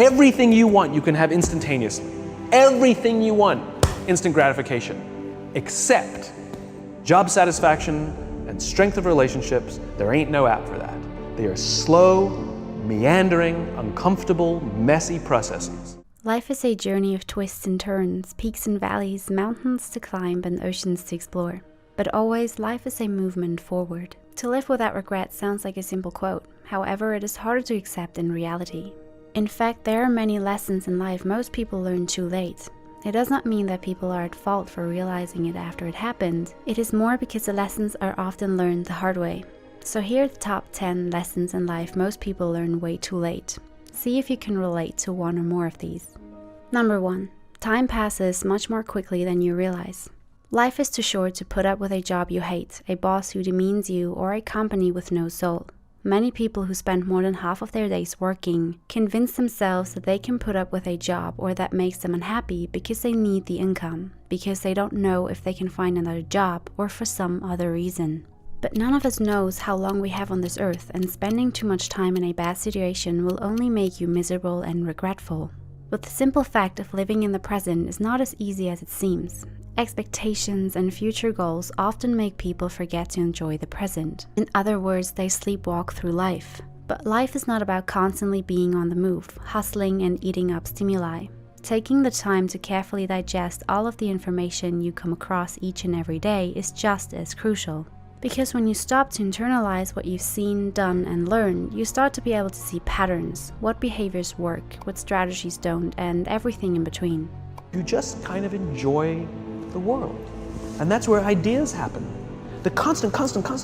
Everything you want, you can have instantaneously. Everything you want, instant gratification. Except job satisfaction and strength of relationships, there ain't no app for that. They are slow, meandering, uncomfortable, messy processes. Life is a journey of twists and turns, peaks and valleys, mountains to climb and oceans to explore. But always, life is a movement forward. To live without regret sounds like a simple quote. However, it is harder to accept in reality. In fact, there are many lessons in life most people learn too late. It does not mean that people are at fault for realizing it after it happened. It is more because the lessons are often learned the hard way. So here are the top 10 lessons in life most people learn way too late. See if you can relate to one or more of these. Number 1. Time passes much more quickly than you realize. Life is too short to put up with a job you hate, a boss who demeans you, or a company with no soul. Many people who spend more than half of their days working convince themselves that they can put up with a job or that makes them unhappy because they need the income, because they don't know if they can find another job, or for some other reason. But none of us knows how long we have on this earth, and spending too much time in a bad situation will only make you miserable and regretful. But the simple fact of living in the present is not as easy as it seems. Expectations and future goals often make people forget to enjoy the present. In other words, they sleepwalk through life. But life is not about constantly being on the move, hustling and eating up stimuli. Taking the time to carefully digest all of the information you come across each and every day is just as crucial. Because when you stop to internalize what you've seen, done, and learned, you start to be able to see patterns, what behaviors work, what strategies don't, and everything in between. You just kind of enjoy the world. And that's where ideas happen. The constant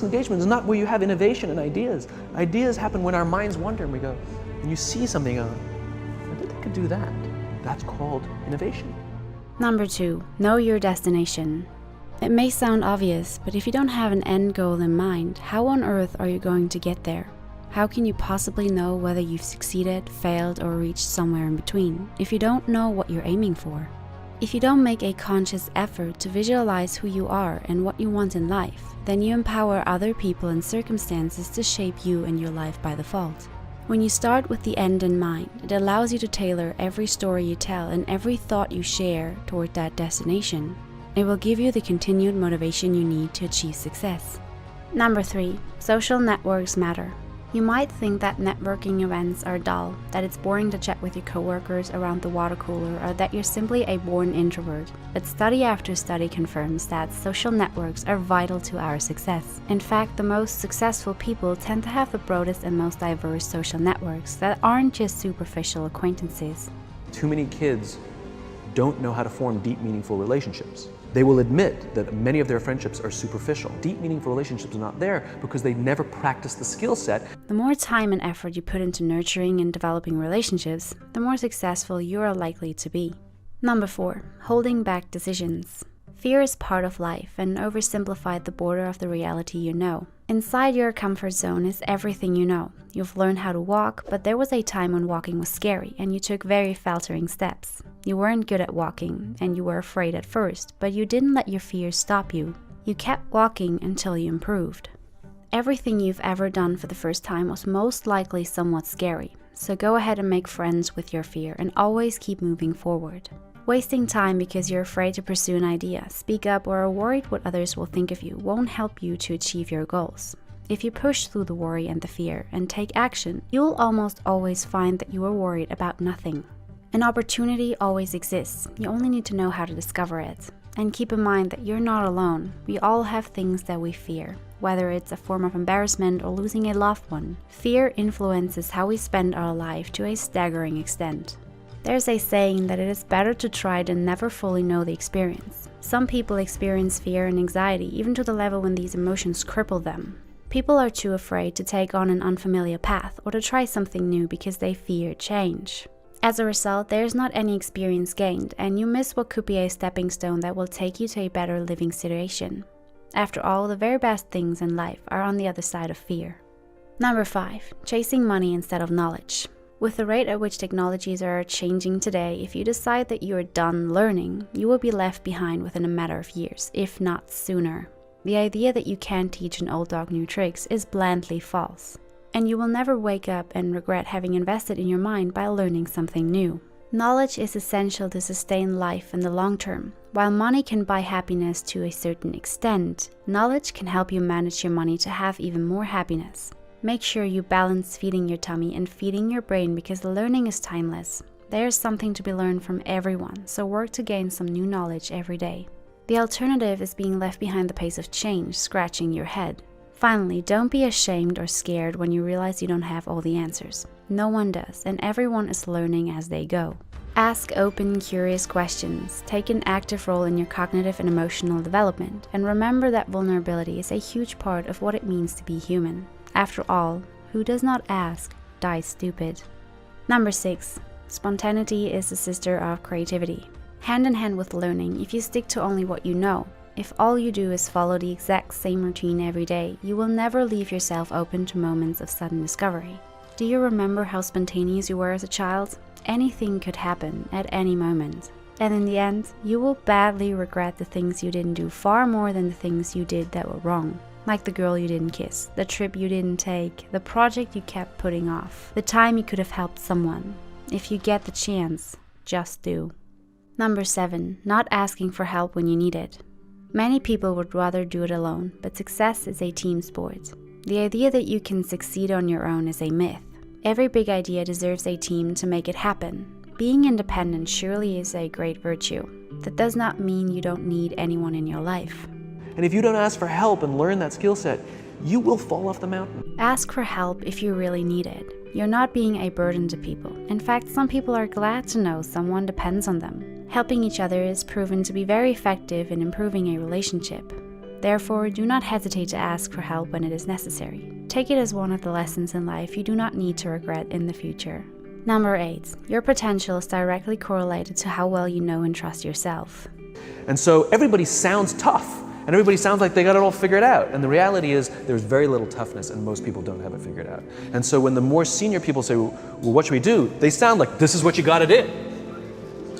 engagement is not where you have innovation and ideas. Ideas happen when our minds wander and we go, and you see something, I bet they could do that. That's called innovation. Number 2, know your destination. It may sound obvious, but if you don't have an end goal in mind, how on earth are you going to get there? How can you possibly know whether you've succeeded, failed, or reached somewhere in between if you don't know what you're aiming for? If you don't make a conscious effort to visualize who you are and what you want in life, then you empower other people and circumstances to shape you and your life by default. When you start with the end in mind, it allows you to tailor every story you tell and every thought you share toward that destination. It will give you the continued motivation you need to achieve success. Number 3, social networks matter. You might think that networking events are dull, that it's boring to chat with your coworkers around the water cooler, or that you're simply a born introvert. But study after study confirms that social networks are vital to our success. In fact, the most successful people tend to have the broadest and most diverse social networks that aren't just superficial acquaintances. Too many kids don't know how to form deep, meaningful relationships. They will admit that many of their friendships are superficial. Deep, meaningful relationships are not there because they never practice the skill set. The more time and effort you put into nurturing and developing relationships, the more successful you are likely to be. Number 4, holding back decisions. Fear is part of life and oversimplified the border of the reality you know. Inside your comfort zone is everything you know. You've learned how to walk, but there was a time when walking was scary and you took very faltering steps. You weren't good at walking and you were afraid at first, but you didn't let your fears stop you. You kept walking until you improved. Everything you've ever done for the first time was most likely somewhat scary, so go ahead and make friends with your fear and always keep moving forward. Wasting time because you're afraid to pursue an idea, speak up, or are worried what others will think of you won't help you to achieve your goals. If you push through the worry and the fear and take action, you'll almost always find that you are worried about nothing. An opportunity always exists. You only need to know how to discover it. And keep in mind that you're not alone. We all have things that we fear, whether it's a form of embarrassment or losing a loved one. Fear influences how we spend our life to a staggering extent. There's a saying that it is better to try than never fully know the experience. Some people experience fear and anxiety even to the level when these emotions cripple them. People are too afraid to take on an unfamiliar path or to try something new because they fear change. As a result, there is not any experience gained, and you miss what could be a stepping stone that will take you to a better living situation. After all, the very best things in life are on the other side of fear. Number 5, chasing money instead of knowledge. With the rate at which technologies are changing today, if you decide that you are done learning, you will be left behind within a matter of years, if not sooner. The idea that you can't teach an old dog new tricks is blandly false. And you will never wake up and regret having invested in your mind by learning something new. Knowledge is essential to sustain life in the long term. While money can buy happiness to a certain extent, knowledge can help you manage your money to have even more happiness. Make sure you balance feeding your tummy and feeding your brain, because learning is timeless. There is something to be learned from everyone, so work to gain some new knowledge every day. The alternative is being left behind the pace of change, scratching your head. Finally, don't be ashamed or scared when you realize you don't have all the answers. No one does, and everyone is learning as they go. Ask open, curious questions, take an active role in your cognitive and emotional development, and remember that vulnerability is a huge part of what it means to be human. After all, who does not ask dies stupid. Number 6. Spontaneity is the sister of creativity. Hand in hand with learning, if you stick to only what you know, if all you do is follow the exact same routine every day, you will never leave yourself open to moments of sudden discovery. Do you remember how spontaneous you were as a child? Anything could happen at any moment. And in the end, you will badly regret the things you didn't do far more than the things you did that were wrong. Like the girl you didn't kiss, the trip you didn't take, the project you kept putting off, the time you could have helped someone. If you get the chance, just do. Number 7. Not asking for help when you need it. Many people would rather do it alone, but success is a team sport. The idea that you can succeed on your own is a myth. Every big idea deserves a team to make it happen. Being independent surely is a great virtue. That does not mean you don't need anyone in your life. And if you don't ask for help and learn that skill set, you will fall off the mountain. Ask for help if you really need it. You're not being a burden to people. In fact, some people are glad to know someone depends on them. Helping each other is proven to be very effective in improving a relationship. Therefore, do not hesitate to ask for help when it is necessary. Take it as one of the lessons in life you do not need to regret in the future. Number 8. Your potential is directly correlated to how well you know and trust yourself. And so everybody sounds tough, and everybody sounds like they got it all figured out. And the reality is there's very little toughness, and most people don't have it figured out. And so when the more senior people say, well, what should we do? They sound like, this is what you got to do.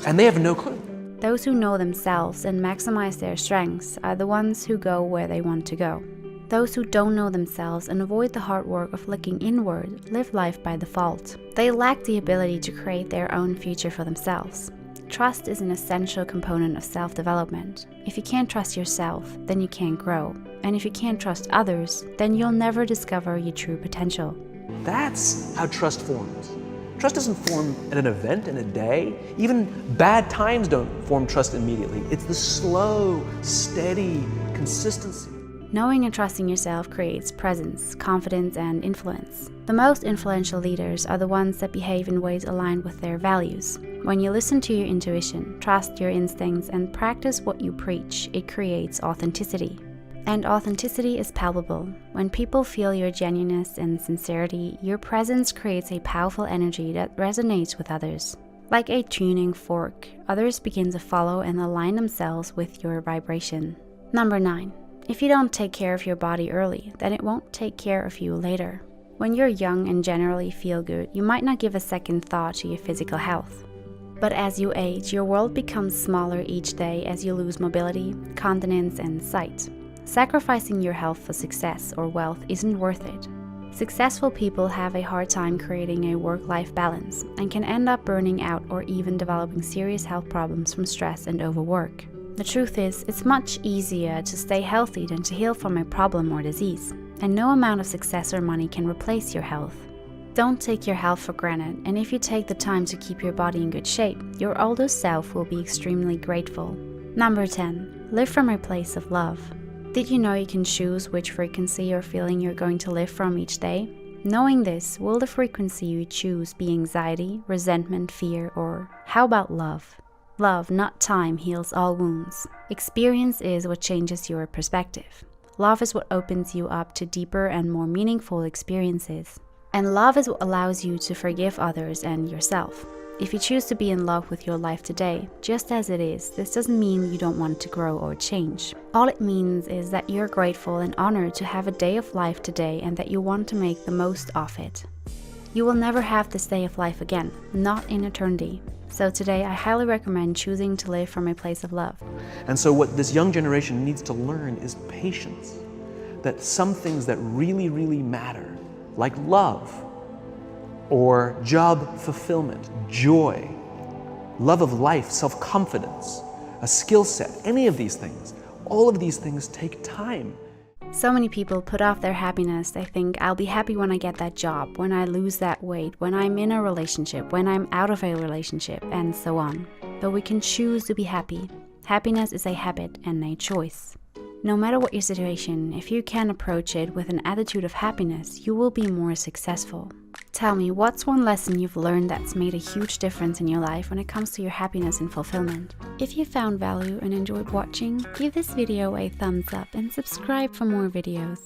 And they have no clue. Those who know themselves and maximize their strengths are the ones who go where they want to go. Those who don't know themselves and avoid the hard work of looking inward live life by default. They lack the ability to create their own future for themselves. Trust is an essential component of self-development. If you can't trust yourself, then you can't grow. And if you can't trust others, then you'll never discover your true potential. That's how trust forms. Trust doesn't form at an event in a day. Even bad times don't form trust immediately. It's the slow, steady consistency. Knowing and trusting yourself creates presence, confidence, and influence. The most influential leaders are the ones that behave in ways aligned with their values. When you listen to your intuition, trust your instincts, and practice what you preach, it creates authenticity. And authenticity is palpable. When people feel your genuineness and sincerity, your presence creates a powerful energy that resonates with others. Like a tuning fork, others begin to follow and align themselves with your vibration. Number 9. If you don't take care of your body early, then it won't take care of you later. When you're young and generally feel good, you might not give a second thought to your physical health. But as you age, your world becomes smaller each day as you lose mobility, continence, and sight. Sacrificing your health for success or wealth isn't worth it. Successful people have a hard time creating a work-life balance and can end up burning out or even developing serious health problems from stress and overwork. The truth is, it's much easier to stay healthy than to heal from a problem or disease, and no amount of success or money can replace your health. Don't take your health for granted, and if you take the time to keep your body in good shape, your older self will be extremely grateful. Number 10. Live from a place of love. Did you know you can choose which frequency or feeling you're going to live from each day? Knowing this, will the frequency you choose be anxiety, resentment, fear, or how about love? Love, not time, heals all wounds. Experience is what changes your perspective. Love is what opens you up to deeper and more meaningful experiences. And love is what allows you to forgive others and yourself. If you choose to be in love with your life today, just as it is, this doesn't mean you don't want to grow or change. All it means is that you're grateful and honored to have a day of life today and that you want to make the most of it. You will never have this day of life again, not in eternity. So today, I highly recommend choosing to live from a place of love. And so what this young generation needs to learn is patience. That some things that really, really matter like love, or job fulfillment, joy, love of life, self-confidence, a skill set, any of these things. All of these things take time. So many people put off their happiness. They think, I'll be happy when I get that job, when I lose that weight, when I'm in a relationship, when I'm out of a relationship, and so on. But we can choose to be happy. Happiness is a habit and a choice. No matter what your situation, if you can approach it with an attitude of happiness, you will be more successful. Tell me, what's one lesson you've learned that's made a huge difference in your life when it comes to your happiness and fulfillment? If you found value and enjoyed watching, give this video a thumbs up and subscribe for more videos.